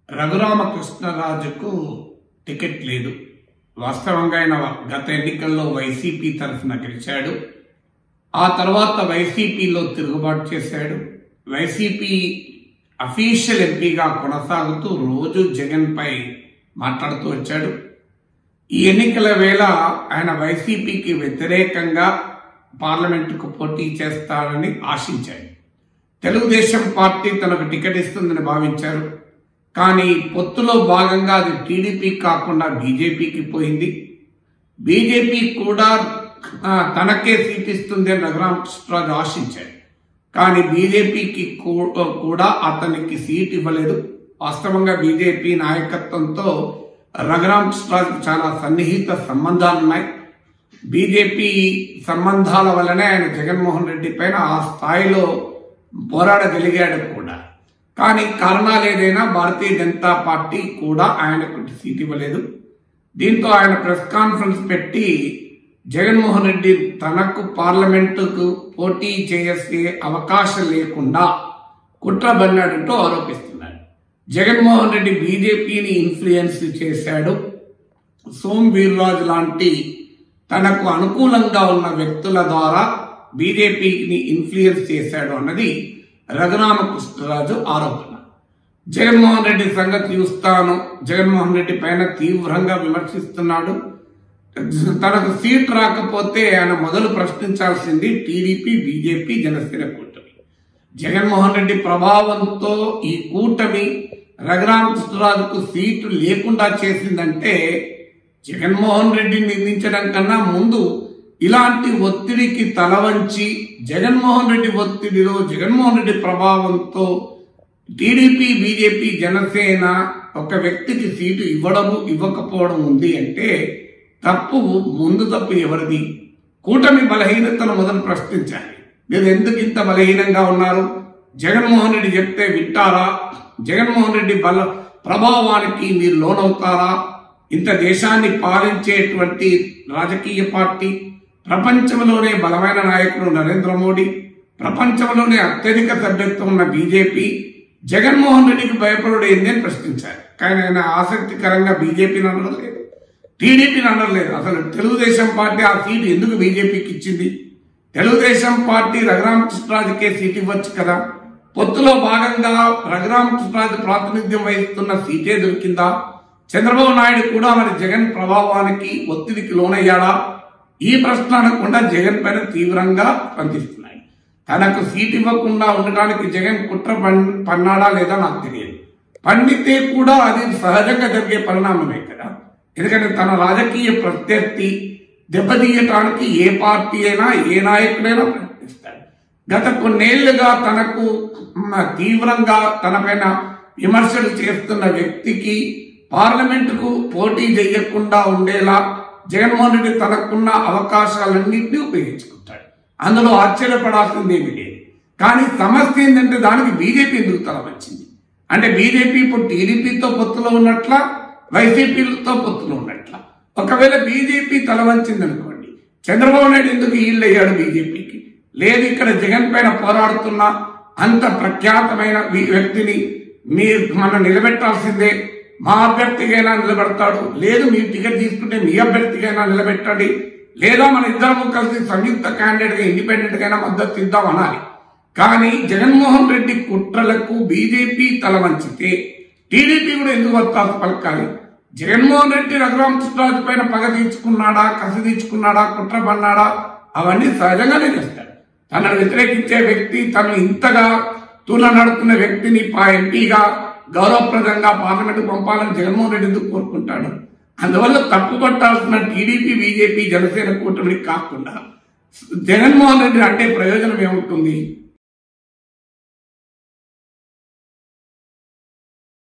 రఘురామకృష్ణరాజుకు ticket లేదు. వాస్తవంగా ఆయన గత ఎన్నికల్లో వైసీపీ తరఫున గెలిచాడు. ఆ తర్వాత వైసీపీలో తిరుగుబాటు చేశాడు. వైసీపీ అఫీషియల్ ఎంపీగా కొనసాగుతూ రోజు జగన్ పై మాట్లాడుతూ వచ్చాడు. ఈ ఎన్నికల వేళ ఆయన వైసీపీకి వ్యతిరేకంగా పార్లమెంటుకు పోటీ చేస్తాడని ఆశించాడు. తెలుగుదేశం పార్టీ తనకు టికెట్ ఇస్తుందని భావించారు. కానీ పొత్తులో భాగంగా అది టీడీపీ కాకుండా బీజేపీకి పోయింది. బీజేపీ కూడా తనకే సీట్ ఇస్తుంది అని రఘురామకృష్ణరాజు ఆశించాడు. కానీ బీజేపీకి కూడా అతనికి సీట్ ఇవ్వలేదు. వాస్తవంగా బీజేపీ నాయకత్వంతో రఘురామకృష్ణరాజుకు చాలా సన్నిహిత సంబంధాలున్నాయి. బీజేపీ సంబంధాల వల్లనే ఆయన జగన్మోహన్ రెడ్డి పైన ఆ స్థాయిలో పోరాడగలిగాడు కూడా. కానీ కారణాలు ఏదైనా భారతీయ జనతా పార్టీ కూడా ఆయనకు సీట్ ఇవ్వలేదు. దీంతో ఆయన ప్రెస్ కాన్ఫరెన్స్ పెట్టి జగన్మోహన్ రెడ్డి తనకు పార్లమెంటుకు పోటీ చేసే అవకాశం లేకుండా కుట్ర బన్నాడంటూ ఆరోపిస్తున్నాడు. జగన్మోహన్ రెడ్డి బీజేపీని ఇన్ఫ్లుయెన్స్ చేశాడు. సోమ్ వీర్రాజు లాంటి తనకు అనుకూలంగా ఉన్న వ్యక్తుల ద్వారా బీజేపీని ఇన్ఫ్లుయెన్స్ చేశాడు అన్నది రఘురామకృష్ణరాజు ఆరోపణ. జగన్మోహన్ రెడ్డి సంగతి చూస్తాను, జగన్మోహన్ రెడ్డి పైన తీవ్రంగా విమర్శిస్తున్నాడు. తనకు సీట్ రాకపోతే ఆయన మొదలు ప్రశ్నించాల్సింది టీడీపీ, బీజేపీ, జనసేన కూటమి. జగన్మోహన్ రెడ్డి ప్రభావంతో ఈ కూటమి రఘురామకృష్ణరాజుకు సీటు లేకుండా చేసిందంటే జగన్మోహన్ రెడ్డిని నిందించడం కన్నా ముందు ఇలాంటి ఒత్తిడికి తలవంచి జగన్మోహన్ రెడ్డి ఒత్తిడిలో, జగన్మోహన్ రెడ్డి ప్రభావంతో టీడీపీ, బీజేపీ, జనసేన ఒక వ్యక్తికి సీటు ఇవ్వడము ఇవ్వకపోవడం ఉంది అంటే తప్పు ఎవరిది? కూటమి బలహీనతను మొదలు ప్రశ్నించాలి. మీరు ఎందుకు ఇంత బలహీనంగా ఉన్నారు? జగన్మోహన్ రెడ్డి చెప్తే వింటారా? జగన్మోహన్ రెడ్డి ప్రభావానికి మీరు లోనవుతారా? ఇంత దేశాన్ని పాలించేటువంటి రాజకీయ పార్టీ, ప్రపంచంలోనే బలమైన నాయకుడు నరేంద్ర మోడీ, ప్రపంచంలోనే అత్యధిక సభ్యత్వం ఉన్న బీజేపీ జగన్మోహన్ రెడ్డికి భయపడు ఏందని ప్రశ్నించారు. కానీ ఆయన ఆసక్తికరంగా బీజేపీని అనలేదు, టీడీపీని అనలేదు. అసలు తెలుగుదేశం పార్టీ ఆ సీటు ఎందుకు బీజేపీకి ఇచ్చింది? తెలుగుదేశం పార్టీ రఘురామకృష్ణరాజుకే సీట్ ఇవ్వచ్చు కదా. పొత్తులో భాగంగా రఘురామకృష్ణరాజు ప్రాతినిధ్యం వహిస్తున్న సీటే దొరికిందా? చంద్రబాబు నాయుడు కూడా మరి జగన్ ప్రభావానికి, ఒత్తిడికి లోనయ్యాడా? ఈ ప్రశ్న అనకుండా జగన్ పైన తీవ్రంగా స్పందిస్తున్నాయి. తనకు సీట్ ఇవ్వకుండా ఉండడానికి జగన్ కుట్ర పన్నాడా లేదా నాకు తెలియదు. పండితే కూడా అది సహజంగా జరిగే పరిణామమే కదా. ఎందుకంటే తన రాజకీయ ప్రత్యర్థి దెబ్బతీయటానికి ఏ పార్టీ అయినా, ఏ నాయకుడైనా ప్రయత్నిస్తాడు. గత కొన్నేళ్లుగా తనకు తీవ్రంగా తనపైన విమర్శలు చేస్తున్న వ్యక్తికి పార్లమెంటుకు పోటీ చేయకుండా ఉండేలా జగన్మోహన్ రెడ్డి తనకున్న అవకాశాలన్నింటినీ ఉపయోగించుకుంటాడు. అందులో ఆశ్చర్యపడాల్సిందేమీ లేదు. కానీ సమస్య ఏంటంటే దానికి బీజేపీ ఎందుకు తల వచ్చింది అంటే బీజేపీ ఇప్పుడు టీడీపీతో పొత్తులో ఉన్నట్ల, వైసీపీతో పొత్తులో ఉన్నట్ల. ఒకవేళ బీజేపీ తల వంచిందనుకోండి, చంద్రబాబు నాయుడు ఎందుకు ఈళ్ళయ్యాడు బీజేపీకి? లేదు, ఇక్కడ జగన్ పైన పోరాడుతున్న అంత ప్రఖ్యాతమైన వ్యక్తిని మనం నిలబెట్టాల్సిందే, మా అభ్యర్థికైనా నిలబెడతాడు, లేదు మీరు టికెట్ తీసుకుంటే మీ అభ్యర్థికైనా నిలబెట్టండి, లేదా మన ఇద్దరము కలిసి సంయుక్త క్యాండిడేట్ గా ఇండిపెండెంట్ గా మద్దతు ఇద్దాం అనాలి. కానీ జగన్మోహన్ రెడ్డి కుట్రలకు బీజేపీ తల వంచితే టీడీపీ కూడా ఎందుకు వత్తాసు పలకాలి? జగన్మోహన్ రెడ్డి రఘురామకృష్ణరాజు పైన పగ తీర్చుకున్నాడా, కసి తీర్చుకున్నాడా, కుట్ర పన్నాడా? అవన్నీ సహజంగానే చేస్తాడు. తనను వ్యతిరేకించే వ్యక్తి, తను ఇంతగా నడుతున్న వ్యక్తిని ఎంపీగా గౌరవప్రదంగా పార్లమెంట్ పంపాలని జగన్మోహన్ రెడ్డి ఎందుకు కోరుకుంటాడు? అందువల్ల తప్పు పట్టాల్సిన టీడీపీ, బీజేపీ, జనసేన కూటమికి కాకుండా జగన్మోహన్ రెడ్డి అంటే ప్రయోజనం ఏముంటుంది?